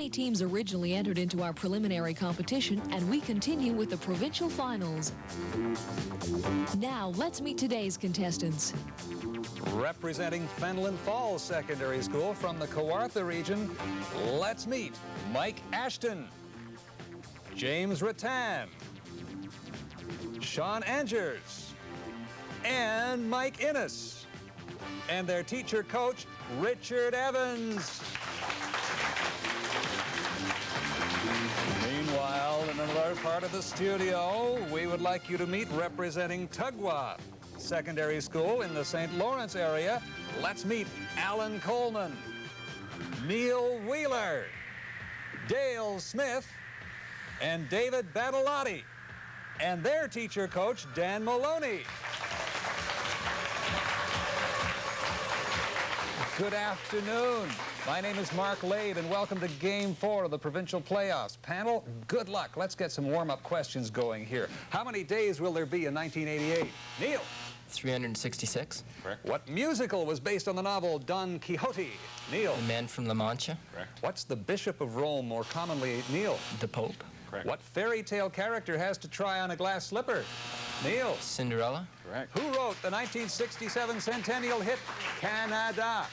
Teams originally entered into our preliminary competition, and we continue with the provincial finals. Now, let's meet today's contestants. Representing Fenelon Falls Secondary School from the Kawartha region, let's meet Mike Ashton, James Rattan, Sean Angers, and Mike Innes, and their teacher coach, Richard Evans. Meanwhile, in another part of the studio, we would like you to meet representing Tagwi Secondary School in the St. Lawrence area. Let's meet Alan Coleman, Neil Wheeler, Dale Smith, and David Badalotti, and their teacher coach, Dan Maloney. Good afternoon. My name is Mark Lade, and welcome to Game 4 of the Provincial Playoffs. Panel, good luck. Let's get some warm-up questions going here. How many days will there be in 1988? Neil? 366. Correct. What musical was based on the novel Don Quixote? Neil? The Man from La Mancha. Correct. What's the Bishop of Rome, more commonly, Neil? The Pope. Correct. What fairy tale character has to try on a glass slipper? Neil? Cinderella. Correct. Who wrote the 1967 centennial hit Canada?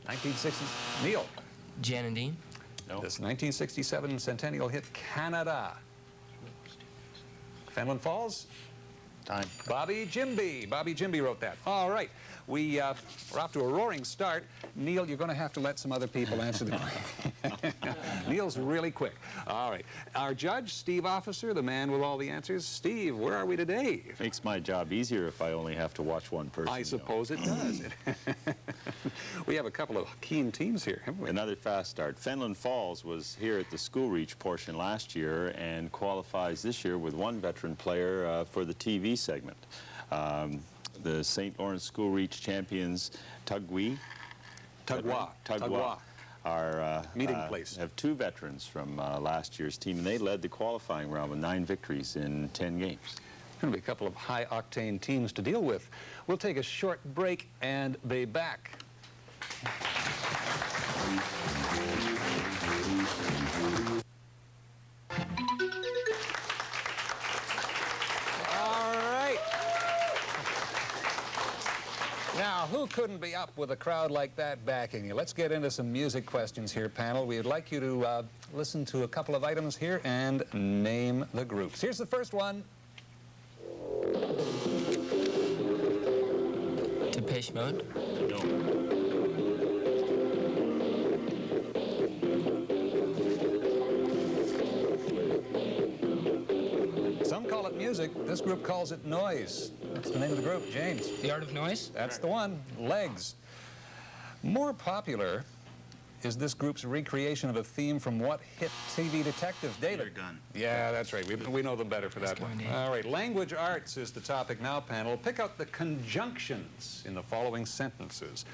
1960s. Neil? Jan and Dean. No. This 1967 centennial hit Canada. Fenelon Falls? Time. Bobby Jimby. Bobby Jimby wrote that. All right. We're off to a roaring start. Neil, you're going to have to let some other people answer the question. Neil's really quick. All right. Our judge, Steve Officer, the man with all the answers. Steve, where are we today? Makes my job easier if I only have to watch one person. I suppose it does. We have a couple of keen teams here, haven't we? Another fast start. Fenelon Falls was here at the school reach portion last year and qualifies this year with one veteran player for the TV segment. The St. Lawrence School Reach champions, Tagwi are meeting place. Have two veterans from last year's team, and they led the qualifying round with 9 victories in 10 games. There's going to be a couple of high-octane teams to deal with. We'll take a short break and be back. Now, who couldn't be up with a crowd like that backing you? Let's get into some music questions here, panel. We'd like you to listen to a couple of items here and name the groups. Here's the first one. Depeche Mode. No. Some call it music. This group calls it noise. What's the name of the group, James? The Art of Noise? That's the one. Legs. More popular is this group's recreation of a theme from what hit TV detective, David? Gun. Yeah, that's right. We know them better for that one. All right. Language arts is the topic now, panel. Pick out the conjunctions in the following sentences.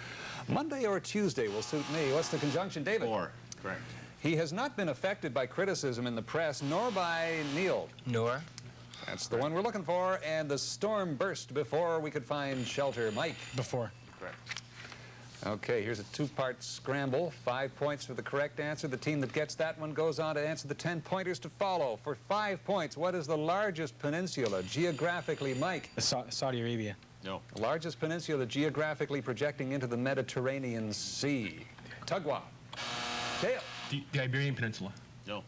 Monday or Tuesday will suit me. What's the conjunction, David? Or. Correct. He has not been affected by criticism in the press, nor by Neil. Nor. That's the one we're looking for. And the storm burst before we could find shelter. Mike? Before. Correct. Okay, here's a two-part scramble. 5 points for the correct answer. The team that gets that one goes on to answer the 10 pointers to follow. For 5 points, what is the largest peninsula geographically, Mike? Saudi Arabia. No. The largest peninsula geographically projecting into the Mediterranean Sea. Tagwi. Dale? The Iberian Peninsula. No.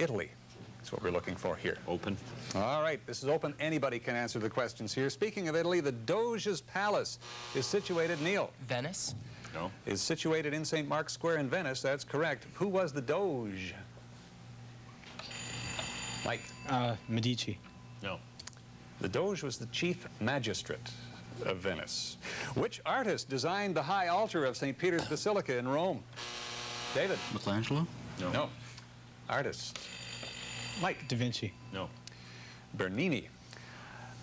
Italy. That's what we're looking for here. Open. All right, this is open. Anybody can answer the questions here. Speaking of Italy, the Doge's Palace is situated, Neil? Venice. No. Is situated in St. Mark's Square in Venice. That's correct. Who was the Doge? Mike? Medici. No. The Doge was the chief magistrate of Venice. Which artist designed the high altar of St. Peter's Basilica in Rome? David? Michelangelo. No. No. Artist. Mike? Da Vinci. No. Bernini.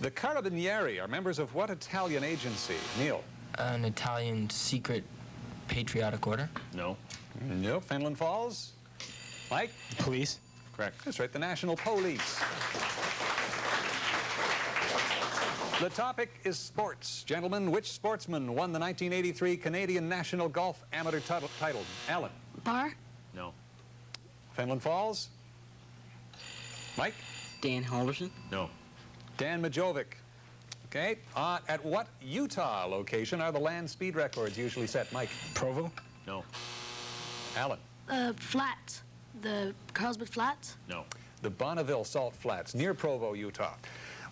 The Carabinieri are members of what Italian agency? Neil? An Italian secret patriotic order. No. No. Fenelon Falls? Mike? Police. Correct. That's right, the National Police. The topic is sports. Gentlemen, which sportsman won the 1983 Canadian National Golf Amateur title? Alan? Bar? No. Fenelon Falls? Mike? Dan Halverson? No. Dan Majovic. Okay. At what Utah location are the land speed records usually set? Mike? Provo? No. Alan? Flats. The Carlsbad Flats? No. The Bonneville Salt Flats, near Provo, Utah.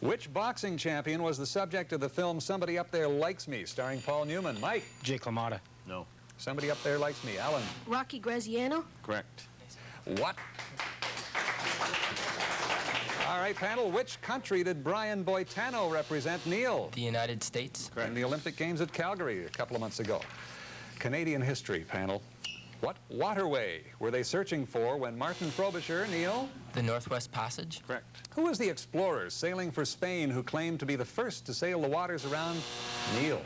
Which boxing champion was the subject of the film Somebody Up There Likes Me, starring Paul Newman? Mike? Jake LaMotta. No. Somebody Up There Likes Me. Alan? Rocky Graziano? Correct. What? All right, panel, which country did Brian Boitano represent? Neil? The United States. In the Olympic Games at Calgary a couple of months ago. Canadian history, panel. What waterway were they searching for when Martin Frobisher, Neil? The Northwest Passage. Correct. Who was the explorer sailing for Spain who claimed to be the first to sail the waters around Neil?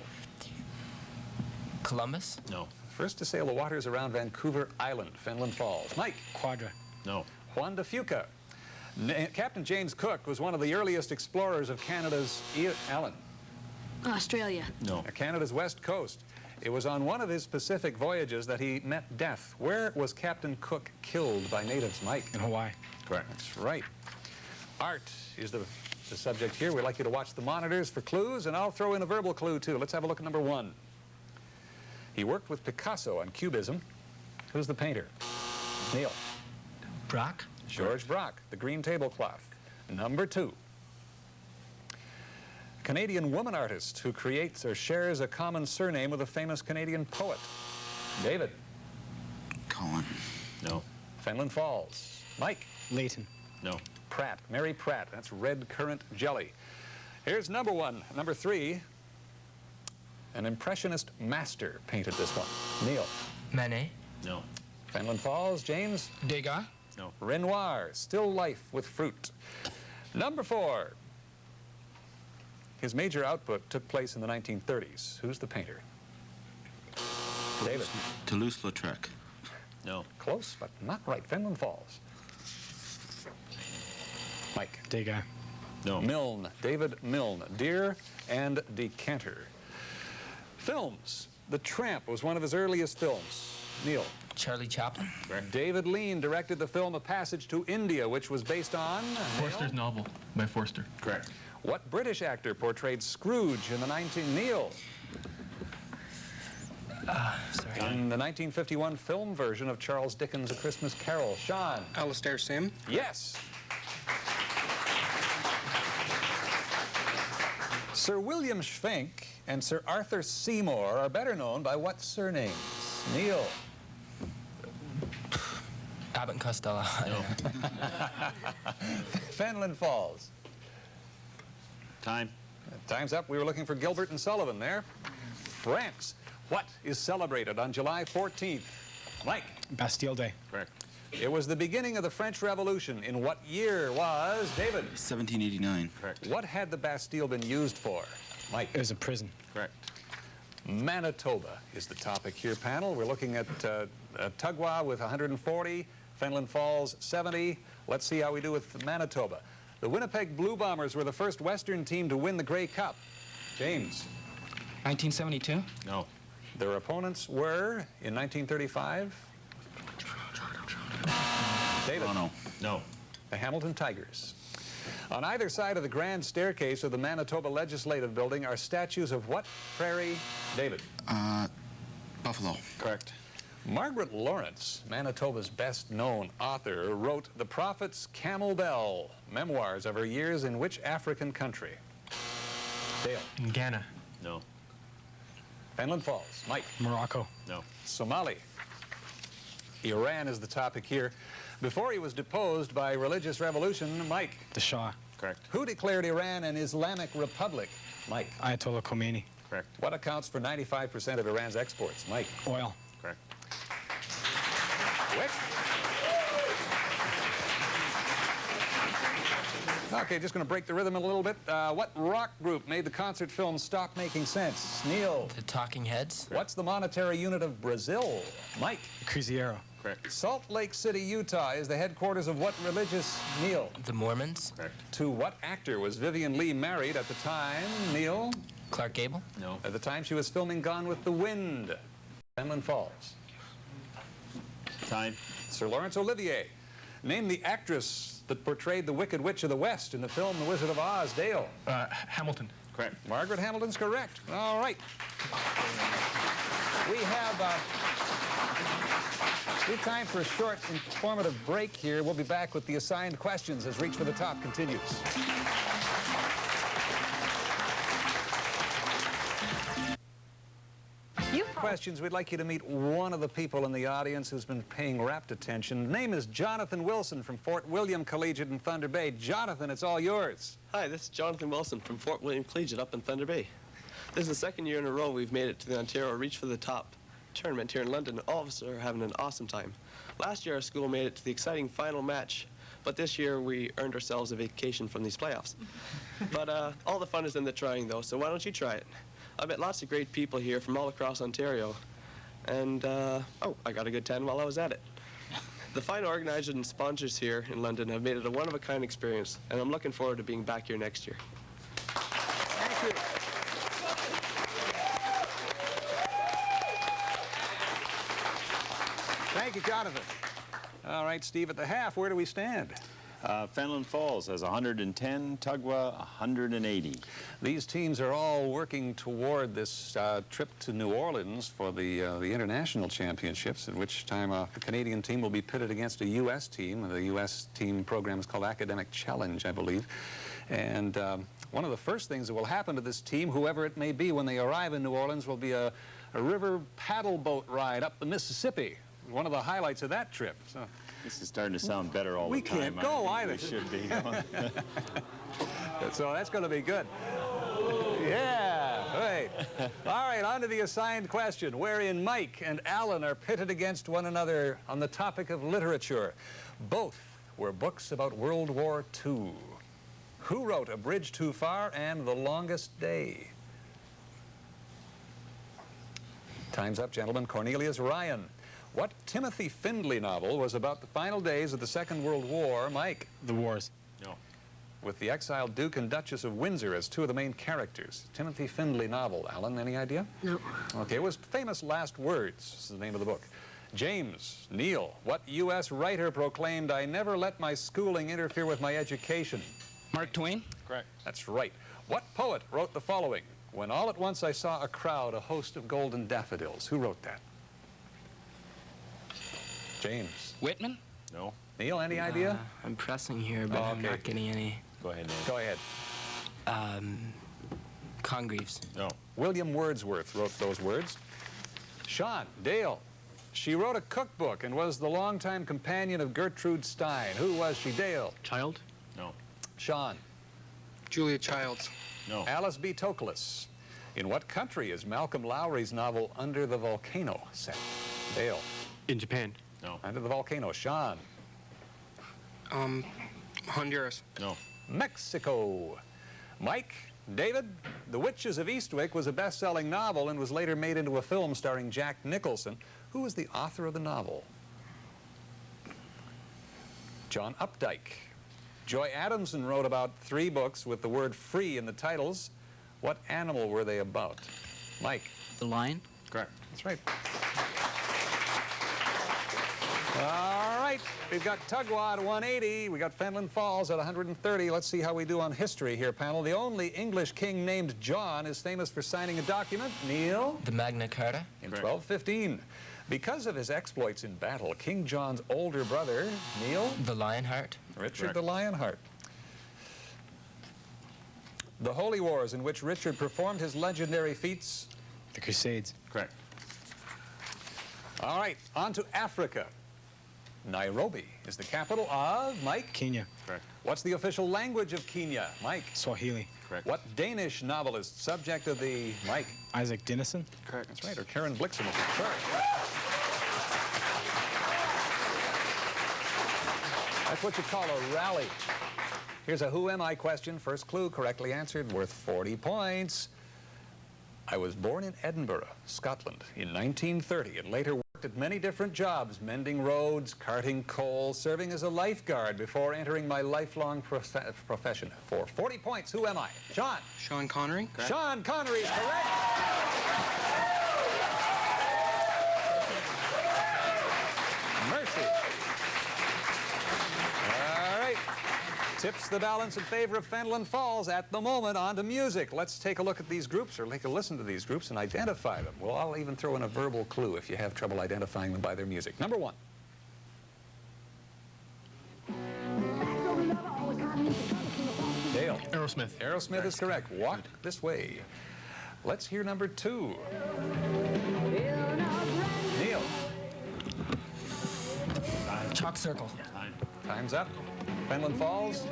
Columbus. No. First to sail the waters around Vancouver Island, Fenelon Falls. Mike? Quadra. No. Juan de Fuca. Captain James Cook was one of the earliest explorers of Canada's... Alan? Australia. No. Canada's west coast. It was on one of his Pacific voyages that he met death. Where was Captain Cook killed by natives, Mike? In Hawaii. Correct. That's right. Art is the subject here. We'd like you to watch the monitors for clues, and I'll throw in a verbal clue, too. Let's have a look at number 1. He worked with Picasso on Cubism. Who's the painter? Neil. Brock. George Braque, the green tablecloth. Number 2. Canadian woman artist who creates or shares a common surname with a famous Canadian poet. David. Cohen. No. Fenelon Falls. Mike. Leighton. No. Pratt. Mary Pratt. That's red currant jelly. Here's number 1. Number 3. An Impressionist master painted this one. Neil. Manet. No. Fenelon Falls. James. Degas. No. Renoir. Still life with fruit. Number 4. His major output took place in the 1930s. Who's the painter? David. Toulouse-Lautrec. No. Close, but not right. Fenelon Falls. Mike. Degas. No. Milne. David Milne. Deer and Decanter. Films. The Tramp was one of his earliest films. Neil. Charlie Chaplin. David Lean directed the film A Passage to India, which was based on... Forster's novel by Forster. Correct. What British actor portrayed Scrooge in the Neil? Sorry. In the 1951 film version of Charles Dickens' A Christmas Carol. Sean. Alastair Sim. Yes. Sir William Schwenk and Sir Arthur Seymour are better known by what surnames? Neil. Abbott and Costello. I don't know. Fenelon Falls. Time. Time's up. We were looking for Gilbert and Sullivan there. France. What is celebrated on July 14th? Mike. Bastille Day. Correct. It was the beginning of the French Revolution. In what year was David? 1789. Correct. What had the Bastille been used for? Mike. It was a prison. Correct. Manitoba is the topic here, panel. We're looking at Tagwi with 140, Fenelon Falls 70. Let's see how we do with Manitoba. The Winnipeg Blue Bombers were the first Western team to win the Grey Cup. James. 1972. No. Their opponents were, in 1935, David. Toronto. No. The Hamilton Tigers. On either side of the grand staircase of the Manitoba Legislative Building are statues of what prairie? David. Buffalo. Correct. Margaret Lawrence, Manitoba's best-known author, wrote The Prophet's Camel Bell, memoirs of her years in which African country? Dale. In Ghana. No. Fenelon Falls. Mike. Morocco. No. Somali. Iran is the topic here. Before he was deposed by religious revolution, Mike. The Shah. Correct. Who declared Iran an Islamic republic? Mike. Ayatollah Khomeini. Correct. What accounts for 95% of Iran's exports? Mike. Oil. Correct. Quick. Okay, just going to break the rhythm a little bit. What rock group made the concert film Stop Making Sense? Neil. The Talking Heads. What's the monetary unit of Brazil? Mike. Cruzeiro. Correct. Salt Lake City, Utah is the headquarters of what religious? Neil. The Mormons. Correct. To what actor was Vivian Lee married at the time? Neil. Clark Gable. No. At the time she was filming Gone with the Wind. Fenelon Falls. Time. Sir Laurence Olivier. Name the actress that portrayed the Wicked Witch of the West in the film The Wizard of Oz. Dale. Hamilton. Correct. Margaret Hamilton's correct. All right. We have time for a short informative break here. We'll be back with the assigned questions as Reach for the Top continues. Questions, we'd like you to meet one of the people in the audience who's been paying rapt attention. Name is Jonathan Wilson from Fort William Collegiate in Thunder Bay. Jonathan, it's all yours. Hi, this is Jonathan Wilson from Fort William Collegiate up in Thunder Bay. This is the second year in a row we've made it to the Ontario Reach for the Top tournament here in London. All of us are having an awesome time. Last year our school made it to the exciting final match, but this year we earned ourselves a vacation from these playoffs. But all the fun is in the trying though, so why don't you try it? I met lots of great people here from all across Ontario, and oh, I got a good tan while I was at it. The fine organizers and sponsors here in London have made it a one-of-a-kind experience, and I'm looking forward to being back here next year. Thank you. Thank you, Jonathan. All right, Steve, at the half, where do we stand? Fenelon Falls has 110, Tagwa 180. These teams are all working toward this trip to New Orleans for the international championships, at which time the Canadian team will be pitted against a U.S. team. The U.S. team program is called Academic Challenge, I believe. And one of the first things that will happen to this team, whoever it may be, when they arrive in New Orleans, will be a river paddle boat ride up the Mississippi. One of the highlights of that trip. So. This is starting to sound better all the time. We can't go either. We should be going. So that's going to be good. Yeah, right. All right, on to the assigned question, wherein Mike and Alan are pitted against one another on the topic of literature. Both were books about World War II. Who wrote A Bridge Too Far and The Longest Day? Time's up, gentlemen. Cornelius Ryan. What Timothy Findley novel was about the final days of the Second World War? Mike. The Wars. No. With the exiled Duke and Duchess of Windsor as two of the main characters. Timothy Findley novel. Alan, any idea? No. Okay, it was Famous Last Words is the name of the book. James, Neil, what U.S. writer proclaimed, "I never let my schooling interfere with my education"? Mark Twain. Correct. That's right. What poet wrote the following? "When all at once I saw a crowd, a host of golden daffodils." Who wrote that? James. Whitman? No. Neil, any idea? I'm pressing here, but I'm okay. not getting any. Go ahead, Nate. Go ahead. Congreves. No. William Wordsworth wrote those words. Sean, Dale. She wrote a cookbook and was the longtime companion of Gertrude Stein. Who was she? Dale. Child. No. Sean. Julia Childs. No. Alice B. Toklas. In what country is Malcolm Lowry's novel Under the Volcano set? Dale. In Japan. No. Under the Volcano. Sean. Honduras. No. Mexico. Mike. David. The Witches of Eastwick was a best-selling novel and was later made into a film starring Jack Nicholson. Who was the author of the novel? John Updike. Joy Adamson wrote about 3 books with the word free in the titles. What animal were they about? Mike. The Lion? Correct. That's right. All right, we've got Tagwa at 180. We got Fenelon Falls at 130. Let's see how we do on history here, panel. The only English king named John is famous for signing a document. Neil? The Magna Carta? In Correct. 1215. Because of his exploits in battle, King John's older brother, Neil? The Lionheart? Richard Correct. the Lionheart. The Holy Wars in which Richard performed his legendary feats. The Crusades. Correct. All right, on to Africa. Nairobi is the capital of, Mike? Kenya. Correct. What's the official language of Kenya? Mike? Swahili. Correct. What Danish novelist, subject of the, Mike? Isaac Dinesen. Correct. That's right, or Karen Blixen. Sure. That's what you call a rally. Here's a who am I question. First clue correctly answered, worth 40 points. I was born in Edinburgh, Scotland, in 1930, and later worked at many different jobs, mending roads, carting coal, serving as a lifeguard before entering my lifelong profession. For 40 points, who am I? Sean. Sean Connery. Sean Connery is correct. Mercy. tips the balance in favor of Fenelon Falls at the moment. On to music. Let's take a look at these groups, or take a listen to these groups and identify them. Well, I'll even throw in a verbal clue if you have trouble identifying them by their music. Number one. Dale. Aerosmith. Aerosmith is correct. Walk This Way. Let's hear number two. Neil. Chalk Circle. Time's up. Fenelon Falls.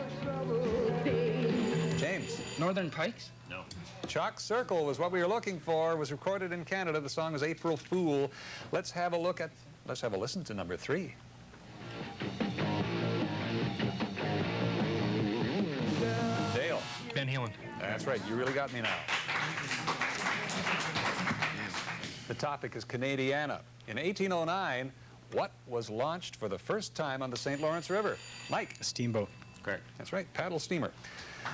James. Northern Pikes. No. Chalk Circle was what we were looking for. Was recorded in Canada. The song is April Fool. Let's have a listen to number three. Dale. Van Halen. That's right. You really got me now. The topic is Canadiana. In 1809, what was launched for the first time on the St. Lawrence River? Mike. A steamboat. Correct. That's right. Paddle steamer.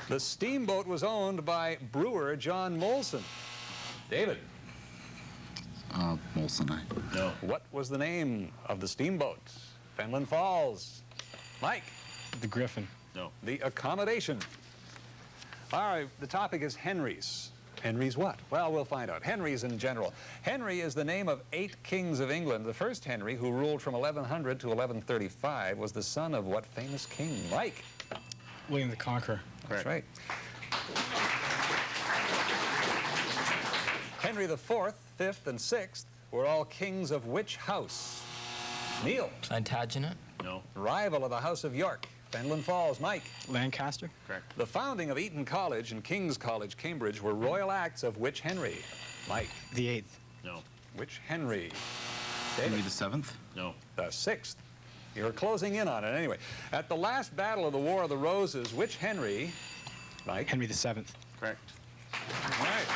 The steamboat was owned by brewer John Molson. David. Molson. No. What was the name of the steamboat? Fenelon Falls. Mike. The Griffin. No. The accommodation. All right, the topic is Henrys. Henrys what? Well, we'll find out. Henrys in general. Henry is the name of 8 kings of England. The first Henry, who ruled from 1100 to 1135, was the son of what famous king? Mike. William the Conqueror. That's right. Henry IV, 5th, and 6th were all kings of which house? Neil. Plantagenet. No. Rival of the House of York. Fenelon Falls. Mike. Lancaster. Correct. The founding of Eton College and King's College, Cambridge, were royal acts of which Henry? Mike. The 8th. No. Which Henry? Henry the 7th. No. The 6th. You're closing in on it anyway. At the last battle of the War of the Roses, which Henry? Mike. Henry the 7th. Correct. All right.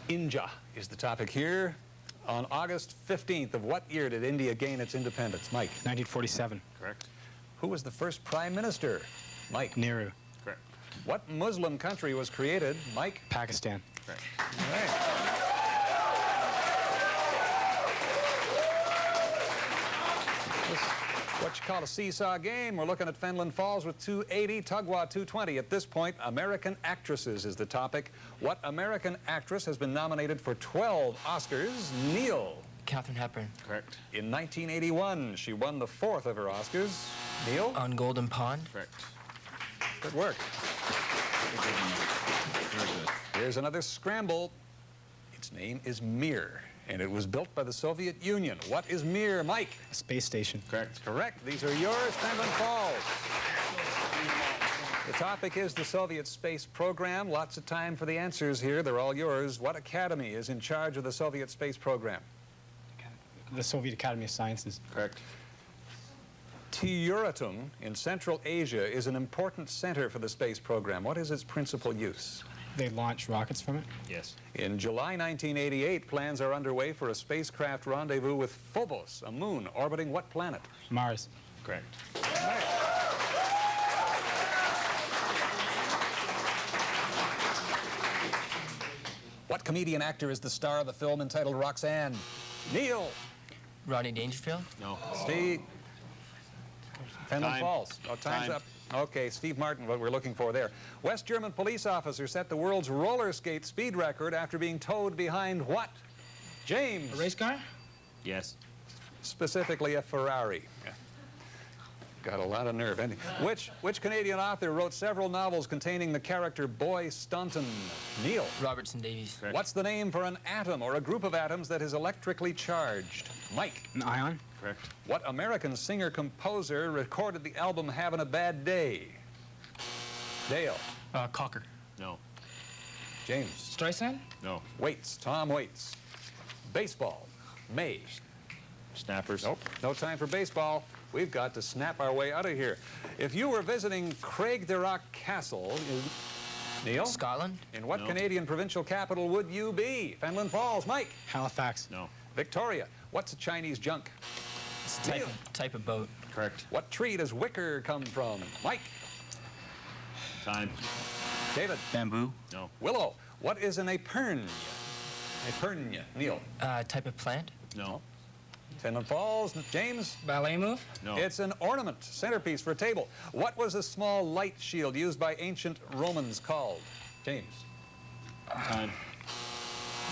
India is the topic here. On August 15th of what year did India gain its independence? Mike. 1947. Correct. Who was the first prime minister? Mike. Nehru. Correct. What Muslim country was created? Mike. Pakistan. Correct. All right. What you call a seesaw game. We're looking at Fenelon Falls with 280, Tagwa 220. At this point, American actresses is the topic. What American actress has been nominated for 12 Oscars? Neil. Katharine Hepburn. Correct. In 1981, she won the 4th of her Oscars. Neil. On Golden Pond. Correct. Good work. Very good. Here's another scramble. Its name is Mir, and it was built by the Soviet Union. What is Mir, Mike? A space station. Correct. Correct. These are yours, Fenelon Falls. The topic is the Soviet space program. Lots of time for the answers here. They're all yours. What academy is in charge of the Soviet space program? The Soviet Academy of Sciences. Correct. Tiyuratum in Central Asia is an important center for the space program. What is its principal use? They launch rockets from it. Yes. In July 1988, plans are underway for a spacecraft rendezvous with Phobos, a moon orbiting what planet? Mars. Correct. What comedian actor is the star of the film entitled Roxanne? Neil. Rodney Dangerfield. No. Steve. Fenelon Time. Falls. Oh, time's Time. up. Okay, Steve Martin, what we're looking for there. West German police officer set the world's roller skate speed record after being towed behind what? James. A race car? Yes. Specifically a Ferrari. Yeah. Got a lot of nerve. Which Canadian author wrote several novels containing the character Boy Staunton? Neil. Robertson Davies. Correct. What's the name for an atom or a group of atoms that is electrically charged? Mike. An ion. Correct. What American singer-composer recorded the album Having a Bad Day? Dale. Cocker. No. James. Streisand? No. Waits. Tom Waits. Baseball. May. Snappers. Nope. No time for baseball. We've got to snap our way out of here. If you were visiting Craigdarroch Castle, Neil? Scotland? In what No. Canadian provincial capital would you be? Fenelon Falls. Mike. Halifax. No. Victoria. What's a Chinese junk? It's a type of boat. Correct. What tree does wicker come from? Mike. Time. David. Bamboo. No. Willow. What is an épergne? Épergne. Neil. Type of plant. No. Fenelon Falls. James? Ballet move? No. It's an ornament, centerpiece for a table. What was a small light shield used by ancient Romans called? James? Time.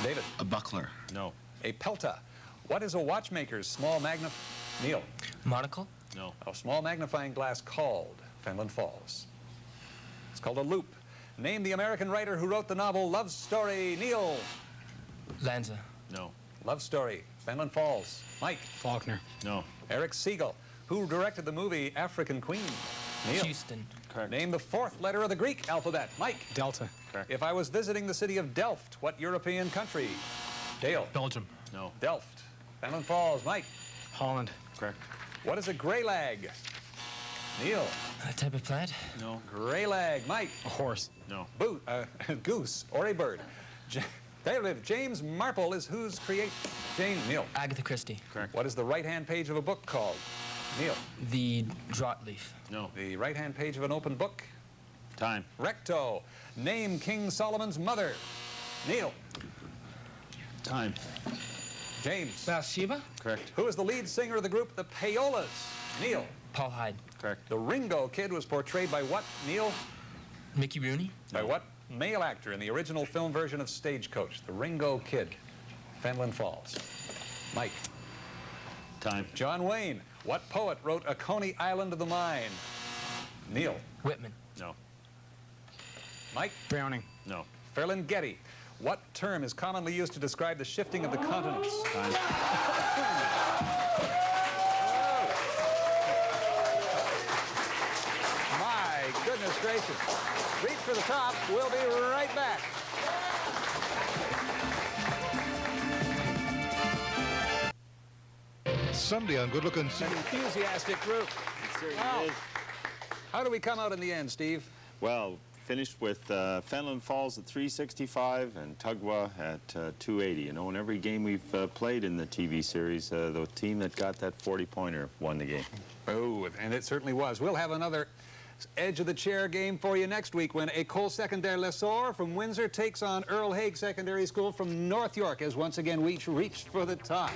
David? A buckler. No. A pelta. What is a watchmaker's small Neil? Monocle? No. A small magnifying glass called Fenelon Falls. It's called a loop. Name the American writer who wrote the novel Love Story. Neil? Lanza? No. Love Story. Fenelon Falls. Mike? Faulkner. No. Eric Siegel. Who directed the movie African Queen? Neil? Houston? Correct. Name the fourth letter of the Greek alphabet. Mike? Delta. Correct. If I was visiting the city of Delft, what European country? Dale? Belgium. No. Delft. Fenelon Falls. Mike? Holland. Correct. What is a gray lag? Neil? A type of plant? No. Gray lag. Mike? A horse. No. Goose or a bird. James Marple is whose create? James. Neil? Agatha Christie? Correct. What is the right-hand page of a book called? Neil? The draught leaf? No. The right-hand page of an open book? Time. Recto. Name King Solomon's mother. Neil? Time. James? Bathsheba? Correct. Who is the lead singer of the group The Payolas? Neil? Paul Hyde? Correct. The Ringo Kid was portrayed by what, Neil? Mickey Rooney? By what male actor in the original film version of Stagecoach? The Ringo Kid. Fenelon Falls. Mike? Time. John Wayne. What poet wrote A Coney Island of the Mind? Neil? Whitman? No. Mike? Browning. No. Ferlinghetti. What term is commonly used to describe the shifting of the continents? Time. My goodness gracious. Reach for the top. We'll be right back. Sunday on Good Looking. An enthusiastic group. Wow. How do we come out in the end, Steve? Well, finished with Fenelon Falls at 365 and Tagwa at 280. You know, in every game we've played in the TV series, the team that got that 40-pointer won the game. Oh, and it certainly was. We'll have another edge of the chair game for you next week when Ecole Secondaire Le Source from Windsor takes on Earl Haig Secondary School from North York as once again we reached for the top.